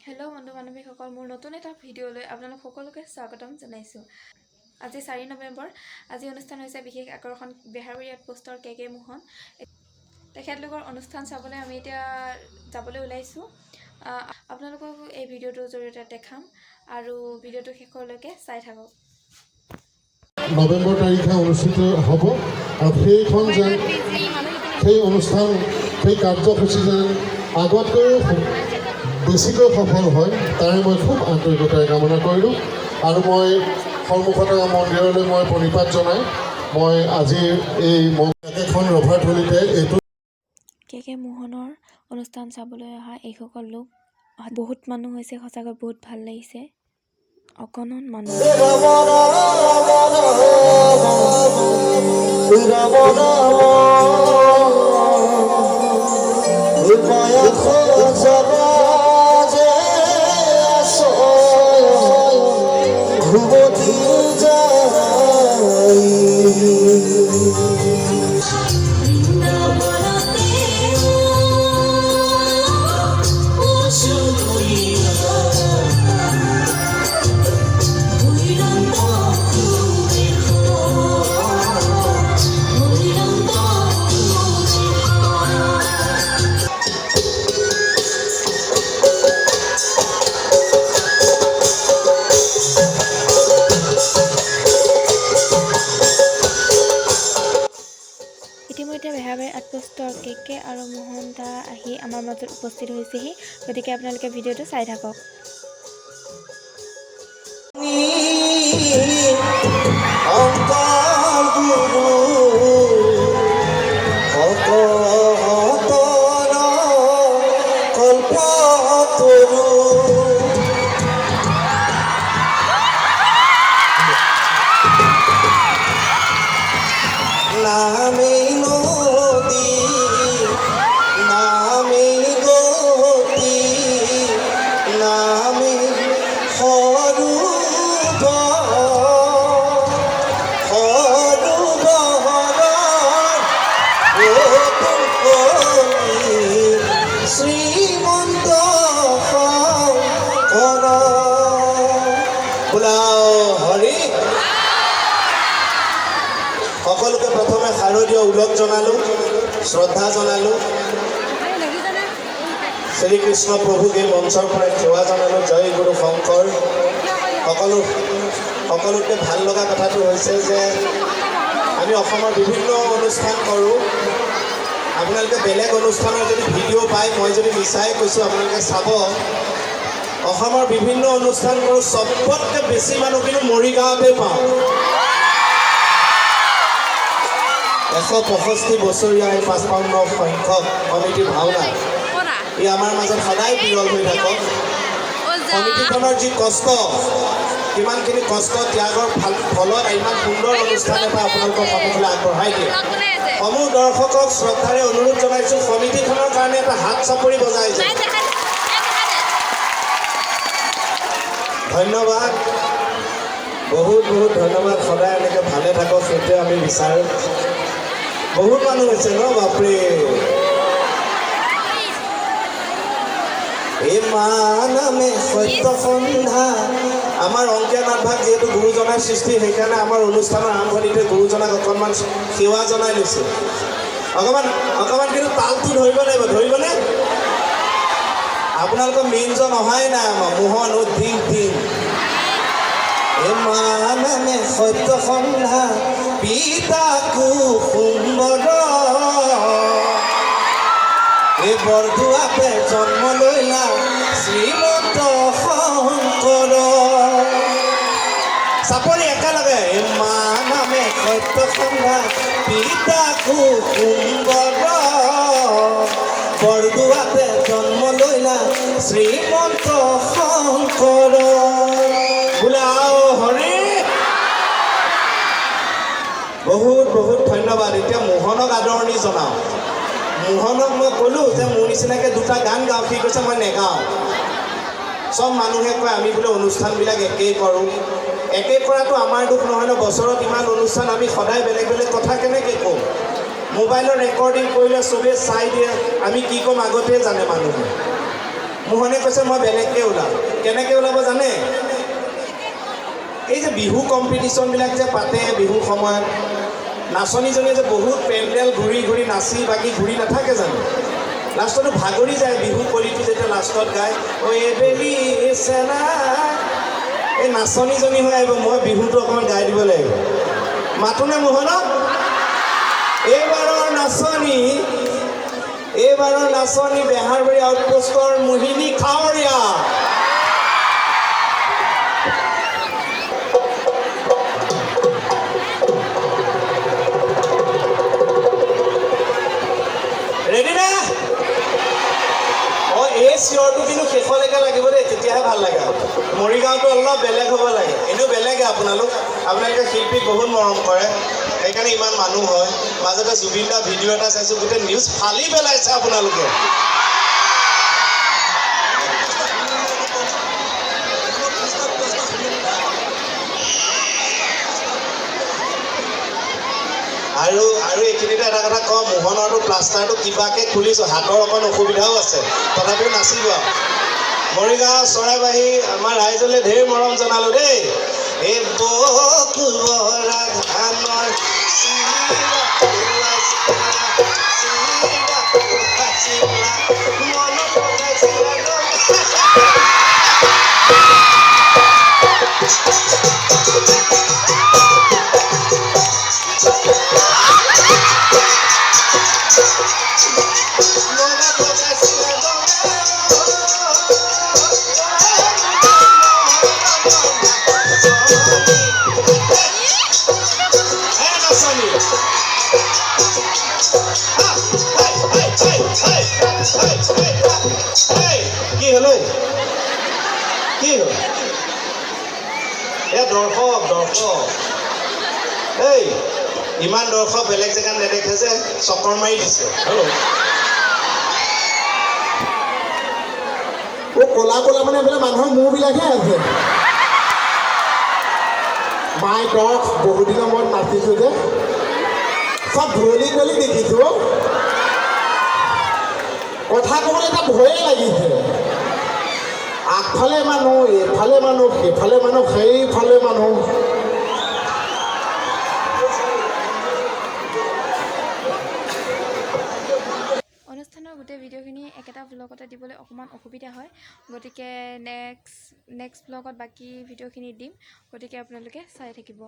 Hello' বন্ধু বান্ধৱীসকল, মোৰ নতুন এটা ভিডিঅ'লৈ আপোনালোক সকলোকে স্বাগতম জনাইছোঁ। আজি 4 নৱেম্বৰ। আজি অনুষ্ঠান হৈছে বিশেষ আকৰ্ষণ বেহাৰবাৰী আউটপোষ্টৰ কে মোহন। তেখেতলোকৰ অনুষ্ঠান চাবলৈ আমি এতিয়া যাবলৈ ওলাইছোঁ। আপোনালোকক এই ভিডিঅ'টোৰ জৰিয়তে দেখাম আৰু ভিডিঅ'টো শেষলৈকে চাই থাকক। নৱেম্বৰ তাৰিখে অনুষ্ঠিত হ'ব আৰু সেই অনুষ্ঠান সেই কাৰ্যসূচী যেন আগতকৈও বেছিকৈ সফল হয় তাৰে মই খুব আন্তৰিকতাৰে কামনা কৰিলোঁ আৰু মই সন্মুখত মন্দিৰলৈ মই প্ৰণিপাত জনাই মই আজিৰ এই একেখন ৰভাথলীতে এইটো কে মোহনৰ অনুষ্ঠান চাবলৈ অহা এইসকল লোক বহুত মানুহ হৈছে। সঁচাকৈ বহুত ভাল লাগিছে। অগণন মানুহ ইতিমধ্যে বেহাৰবাৰী আউটপোষ্টৰ কে আৰু মোহন দা আহি আমাৰ মাজত উপস্থিত হৈছেহি। গতিকে আপোনালোকে ভিডিঅ'টো চাই থাকক। সকলোকে প্ৰথমে শাৰদীয় ওলগ জনালোঁ, শ্ৰদ্ধা জনালোঁ। শ্ৰীকৃষ্ণ প্ৰভুক এই মঞ্চৰ পৰা সেৱা জনালোঁ। জয় গুৰু শংকৰ। সকলোকে ভাল লগা কথাটো হৈছে যে আমি অসমৰ বিভিন্ন অনুষ্ঠান কৰোঁ। আপোনালোকে বেলেগ অনুষ্ঠানৰ যদি ভিডিঅ' পায়, মই যদি মিছাই কৈছোঁ আপোনালোকে চাব। অসমৰ বিভিন্ন অনুষ্ঠান কৰোঁ, চবতকৈ বেছি মানুহ কিন্তু মৰিগাঁৱতে পাওঁ। 165 বছৰীয়া এই 55 সংখ্যক কমিটিৰ ভাওনা ই আমাৰ মাজত সদায় বিৰল হৈ থাকক। কমিটিখনৰ যি কষ্ট, কিমানখিনি কষ্ট ত্যাগৰ ফলত ইমান সুন্দৰ অনুষ্ঠান এটা আপোনালোকৰ সন্মুখলৈ আগবঢ়াই দিয়ে। সমূহ দৰ্শকক শ্ৰদ্ধাৰে অনুৰোধ জনাইছোঁ, কমিটিখনৰ কাৰণে এটা হাত চাপৰি বজাই যায়। ধন্যবাদ, বহুত বহুত ধন্যবাদ। সদায় এনেকৈ ভালে থাকক, সেইটোৱে আমি বিচাৰোঁ। বহুত মানুহ হৈছে ন, বাপৰে। এই নামে সত্য সন্ধ্যা। আমাৰ অংকীয়া নাটভাগ যিহেতু গুৰুজনাৰ সৃষ্টি, সেইকাৰণে আমাৰ অনুষ্ঠানৰ আৰম্ভণিতে গুৰুজনাক অকণমান সেৱা জনাই লৈছোঁ। অকণমান কিন্তু তালটো ধৰিব লাগিব, ধৰিবনে? আপোনালোকৰ মেইনজন অহাই নাই আমাৰ মোহন দিন নামে সত্য সন্ধ্যা পিতাকো সুন্দৰ এই বৰদুৱাতে জন্ম লৈলা শ্ৰীমন্ত শংকৰ। চাপৰি একেলগে নামে সত্য সন্ধ্যা পিতাকো সুন্দৰ বৰদুৱাতে জন্ম লৈলা শ্ৰীমন্ত শংকৰ। বোলাও হৰি। বহুত বহুত ধন্যবাদ। এতিয়া মোহনক আদৰণি জনাওঁ। মোহনক মই ক'লোঁ যে মোৰ নিচিনাকৈ দুটা গান গাওঁ। সি কৈছে মই নেগাওঁ। চব মানুহে কয় আমি বোলে অনুষ্ঠানবিলাক একেই কৰোঁ। একে কৰাটো আমাৰ দুখ নহয় ন। বছৰত ইমান অনুষ্ঠান, আমি সদায় বেলেগ বেলেগ কথা কেনেকৈ কওঁ? মোবাইলৰ ৰেকৰ্ডিং কৰিলে চবেই চাই দিয়ে, আমি কি ক'ম আগতে জানে মানুহে। মোহনে কৈছে মই বেলেগকৈ ওলাম। কেনেকৈ ওলাব জানে? এই যে বিহু কম্পিটিশ্যনবিলাক যে পাতে বিহুৰ সময়ত, নাচনীজনীয়ে যে বহুত পেণ্ডেল ঘূৰি ঘূৰি নাচি বাগি ঘূৰি নাথাকে জানো? লাষ্টতো ভাগৰি যায় বিহু কলিটো যেতিয়া লাষ্টত গায়, ঐ বেলি চেনা, এই নাচনীজনী হৈ আহিব, মই বিহুটো অকণমান গাই দিব লাগিব। মাতোনে মোহনক? এইবাৰৰ নাচনী বেহাৰবাৰী আউটপোষ্টৰ মোহিনী খাৱৰীয়া। ৰেডি না? এই চিঞৰটো কিন্তু শেষলৈকে লাগিব দেই, তেতিয়াহে ভাল লাগে। মৰিগাঁওটো অলপ বেলেগ হ'ব লাগে, এনেও বেলেগে। আপোনালোকে শিল্পীক বহুত মৰম কৰে, সেইকাৰণে ইমান মানুহ হয়। মাজতে জুবিন দা ভিডিঅ' এটা চাইছোঁ, গোটেই নিউজ ফালি পেলাইছে আপোনালোকে। আৰু এইখিনিতে এটা কথা কওঁ, মোহনৰটো প্লাষ্টাৰটো কিবাকৈ খুলিছোঁ, হাতৰ অকণ অসুবিধাও আছে, তথাপিও নাচিব। মৰিগাঁও চৰাইবাহী আমাৰ ৰাইজলৈ ঢেৰ মৰম জনালোঁ দেই। এই বকুলৰা ধানৰ কি হ'ল? এয়া দৰ্শক এই ইমান দৰ্শক বেলেগ জেগাত নেদেখে যে চক্কৰ মাৰি দিছে। ক'লা মানে এইফালে মানুহৰ মূৰবিলাকহে আছে। মাই গড, বহুত দিনৰ মূৰত নাচিছোঁ যে, চব ধূলি দেখিছোঁ। কথা ক'বলৈ এটা ভয়ে লাগিছে। আগফালে মানুহ, এইফালে মানুহ, সেইফালে মানুহ, সেইফালে মানুহ। অনুষ্ঠানৰ গোটেই ভিডিঅ'খিনি একেটা ভ্লগতে দিবলৈ অকণমান অসুবিধা হয়, গতিকে নেক্সট ভ্লগত বাকী ভিডিঅ'খিনি দিম, গতিকে আপোনালোকে চাই থাকিব।